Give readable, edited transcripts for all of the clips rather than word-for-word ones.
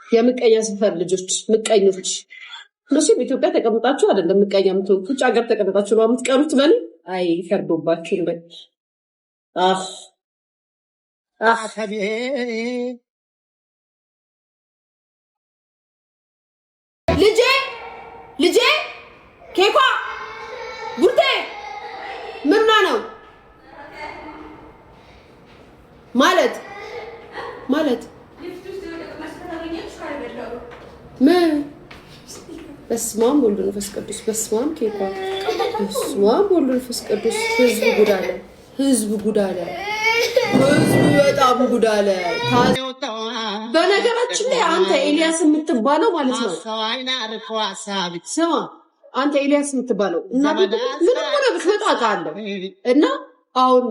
የምቀኛ ሰፈር ልጆች ምቀኞች እነሱ በኢትዮጵያ ተቀምጣችሁ አይደለም ምቀኛ የምትሆኑት ውጭ ሀገር ተቀምጣችሁ ነው የምትቀሩት። በል አይ ፈርዶባችሁ በል ልጄ ኬኳ ቡርቴ ምና ነው ማለት ምን በስማም ወልድ መንፈስ ቅዱስ በስማም ኬኳ በስማም ወልድ መንፈስ ቅዱስ ህዝብ ጉዳለ በጣም ጉዳለ። በነገራችን ላይ አንተ ኤልያስ የምትባለው ማለት ነው። ስማ አንተ ኤልያስ የምትባለው እና ምንም ሆነ ብትመጣ አውቃለሁ እና አሁን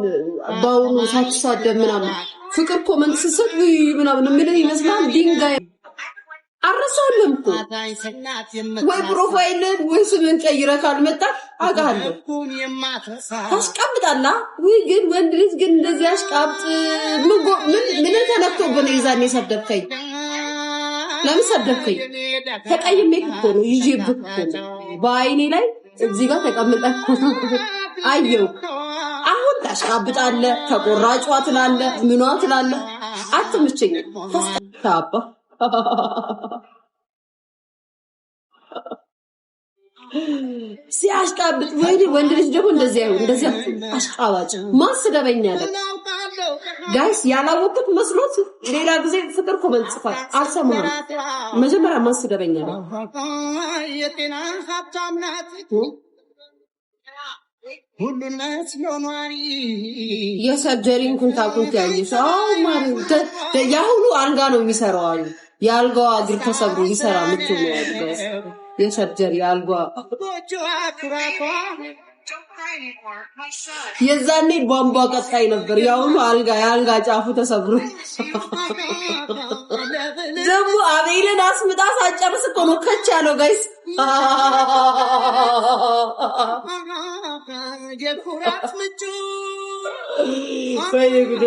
በአሁኑ ሳትሳደብ ምናምን ፍቅር ኮመንት ስትሰጥ ምናምን ምን ይመስላል ድንጋይ አረሳለም እኮ ወይ ፕሮፋይልን ወይ ስምን ቀይረህ ካልመጣህ አውቃለሁ ታስቀምጣለህ። ወይ ግን ወንድ ልጅ ግን እንደዚህ አሽቃብጥ ምን ተነክቶብህ ነው ይዛኔ ሰደብከኝ? ለምን ሰደብከኝ? ተቀይሜ እኮ ነው ይዤብህ እኮ ነው በአይኔ ላይ እዚህ ጋር ተቀምጠህ አየሁ። አሁን ታሽቃብጣለህ፣ ተቆራጯ ትላለህ፣ ምኗ ትላለህ። አትምቸኝም ታባ ሲያሽቃብጥ ወይ ወንድ ልጅ ደግሞ እንደዚህ አሽቃባጭ ማስደበኛ አለ። ጋይስ ያላወቅኩት መስሎት ሌላ ጊዜ ፍቅር ኮመንት ጽፋት አልሰማህም። መጀመሪያ ማስደበኛ ነው። ሁሉነት ኖኗሪ የሰርጀሪን ኩንታኩንት ያየሽ ማለት ያሁኑ አልጋ ነው የሚሰራው አሉ። የአልጋዋ እግር ተሰብሮ ሊሰራ ምትሉ የሰርጀሪ አልጋ የዛኔ ቧንቧ ቀጣይ ነበር። ያሁኑ የአልጋ ጫፉ ተሰብሮ ደግሞ አቤልን አስምጣ ሳጨርስ እኮ ነው ከች ያለው ጋይስ። ወይ ጉዴ!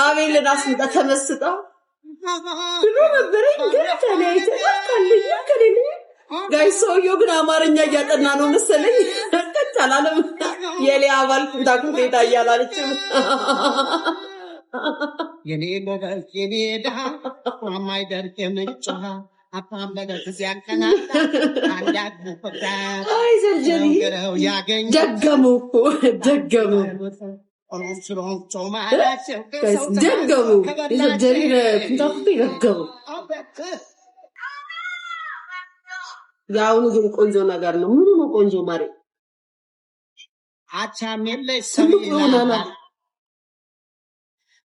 አቤልን አስምጣ ተመስጣ ብሎ ነበረኝ ግን ተለያይተናል ከሌለ ጋይስ። ሰውየው ግን አማርኛ እያጠና ነው መሰለኝ። ከተላለም የሊያ አባል ኩንታኩንታ እያላለችም የኔ ለጋል የኔ ደሃ ማይደርቅ የምንጫ አፋም ለገዝ ያንከናታ አንዳት ፈታ አይ ሰርጀሪ ደገሙ ደገሙ የሰርጀሪ ኩንታኩንታ ደገሙ። ያውኑ ግን ቆንጆ ነገር ነው። ምኑ ነው ቆንጆ ማሪ አቻም የለሽ ሰው ይላል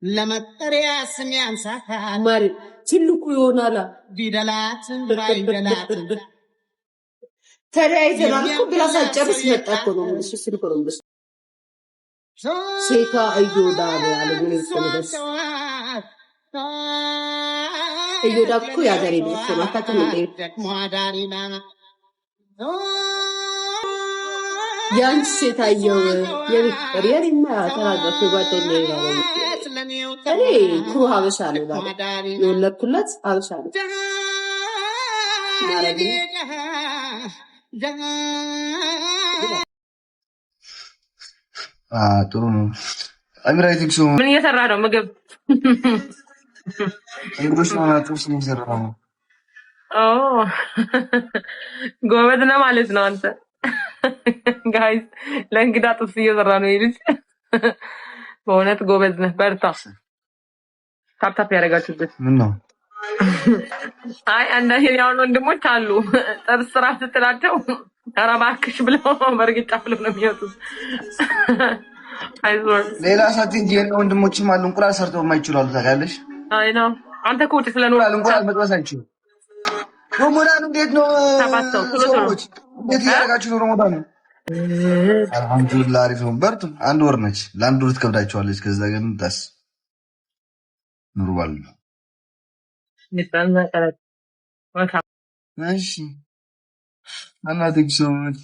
ለመጠሪያ ስም ያንሳታል ማሪ ትልቁ ይሆናል ቢደላት ባይደላት ተለያይተናል እኮ ብላ ሳጨርስ መጣ እኮ ነው እሱ ስልኮ ነው ብስ ሴቷ እዮዳ ነው ያለ ግን ተመለስ እዮዳ እኮ ያገሬ ነው እኮ ማታከም ነው ያንቺ ሴታየው የሪማ ተራጋፍ ጓደኛዬ ነው እኔ ኩሩ ሀበሻ ነው የወለድኩለት ሀበሻ ነው ማረግ ጥሩ ነው። አሚራይቲክ ሶ ምን እየሰራ ነው? ምግብ እንግዶች ናቸው እየሰራ ነው። ጎበዝ ነው ማለት ነው አንተ። ጋይስ ለእንግዳ ጥብስ እየሰራ ነው ይልሽ። በእውነት ጎበዝ ነህ፣ በርታ። ታፕታፕ ያደረጋችሁበት ምን ነው? አይ አንዳንድ ያው ወንድሞች አሉ ጥብስ ስራ ስትላቸው ኧረ እባክሽ ብለው በርግጫ ብለው ነው የሚወጡት። አይዞህ ሌላ ሰዓት እንጂ ወንድሞችም አሉ እንቁላል ሰርተው የማይችሉ አሉ። ታውቃለሽ? አይ ነው አንተ እኮ ውጪ ስለኖር እንቁላል መጥበስ አይችልም። ረመዳን እንዴት ነው? ሰዎች እንዴት ያደርጋችሁ ነው ረመዳን? አልሐምዱሊላህ አሪፍ ነው። በርቱ። አንድ ወር ነች፣ ለአንድ ወር ትከብዳችኋለች። ከዛ ግን ታስ ኑርባል ነው። እሺ እናትህ ሰዎች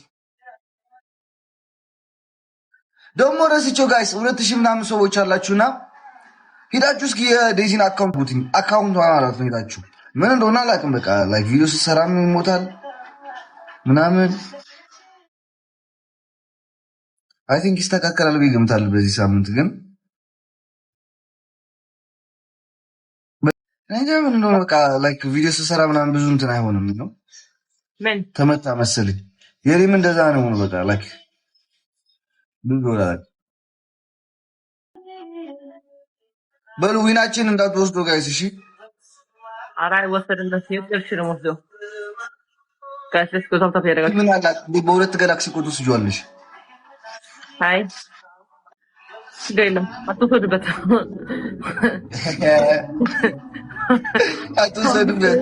ደግሞ ረስቼው ጋይስ 2000 ምናምን ሰዎች አላችሁና ሄዳችሁ እስኪ የዴዚን አካውንት ማለት ነው ሄዳችሁ ምን እንደሆነ አላውቅም። በቃ ላይክ ቪዲዮ ስትሰራም ይሞታል ምናምን አይ ቲንክ ይስተካከላል ብዬ እገምታለሁ በዚህ ሳምንት ግን እንጃ ምን እንደሆነ በቃ ላይክ ቪዲዮ ስትሰራ ምናምን ብዙ እንትን አይሆንም ነው ምን ተመታ መሰለኝ የኔም እንደዛ ነው በቃ ላይክ ብዙ ወላል በሉ ዊናችን እንዳትወስዱ ጋይስ እሺ አራይ ወሰድነት ይጥርሽ ነው ወስዶ ጋይስ ኮታምታ ያደርጋል ምን አላት በሁለት ጋላክሲ ኮድ ውስጥ አይ ገይለም አትወስዱበት አትወስዱበት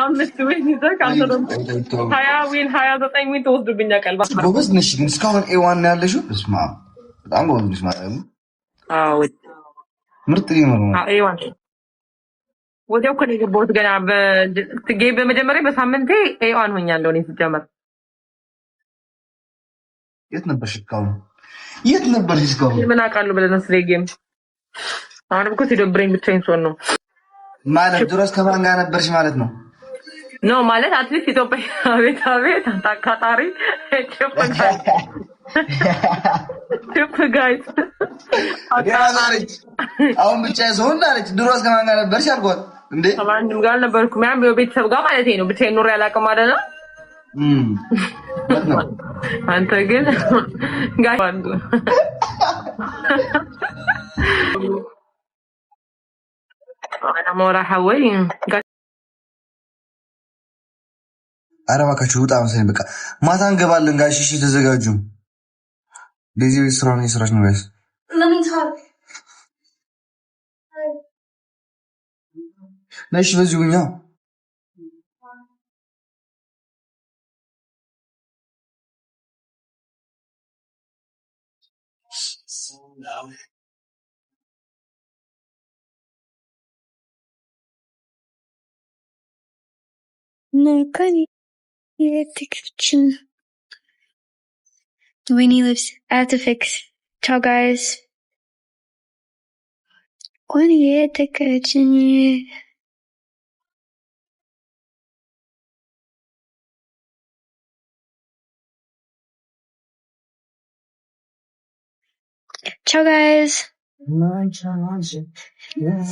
አምስት ዊን ይዘህ ካልተደም 20 ዊን 29 ዊን ተወስዱብኛ ቀልባ ጎበዝ ነሽ ግን እስካሁን ኤዋን ያለሽው እስማ በጣም ጎበዝ ነሽ ማለት ነው አዎ ምርጥ ጌመር ነው ኤዋን ወዲያው ከኔ ገቦት ገና በጌም በመጀመሪያ በሳምንቴ ኤዋን ሆኛለሁ እኔ ሲጀመር የት ነበርሽ እስካሁን ምን አውቃለሁ ብለህ ነው ስለ ጌም አሁን እኮ ሲደብረኝ ብቻዬን ስሆን ነው ማለት ድሮስ ከማን ጋር ነበርሽ ማለት ነው ኖ ማለት አትሊስት ኢትዮጵያ ቤት ታካታሪ ቹፕ ጋይስ አሁን ብቻ ሰው እንዳለች ድሮስ ከማን ጋር ነበርሽ አልኳት እንዴ ከማንም ጋር ነበርኩ ምናምን ቤተሰብ ጋር ማለት ነው ብቻዬን ኑሮ ያላቀም አይደለ አንተ ግን ጋይስ انا مورا حوي ኧረ እባካችሁ ውጣ መሰለኝ በቃ ማታ እንገባለን ጋይስ እሺ ተዘጋጁ ለዚህ ስራውን እየሰራች ነው ጋይስ ነሽ በዚሁኛ Winnie lives. I have to fix. Ciao, guys. Winnie the kitchen. Ciao, guys.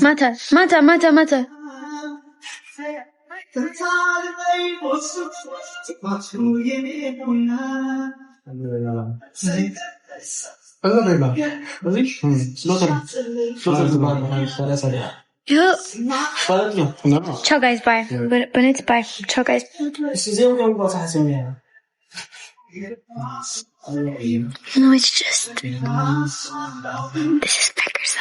Mata. Ciao guys, bye. But it's bye. Ciao guys. No, it's just this is Becker's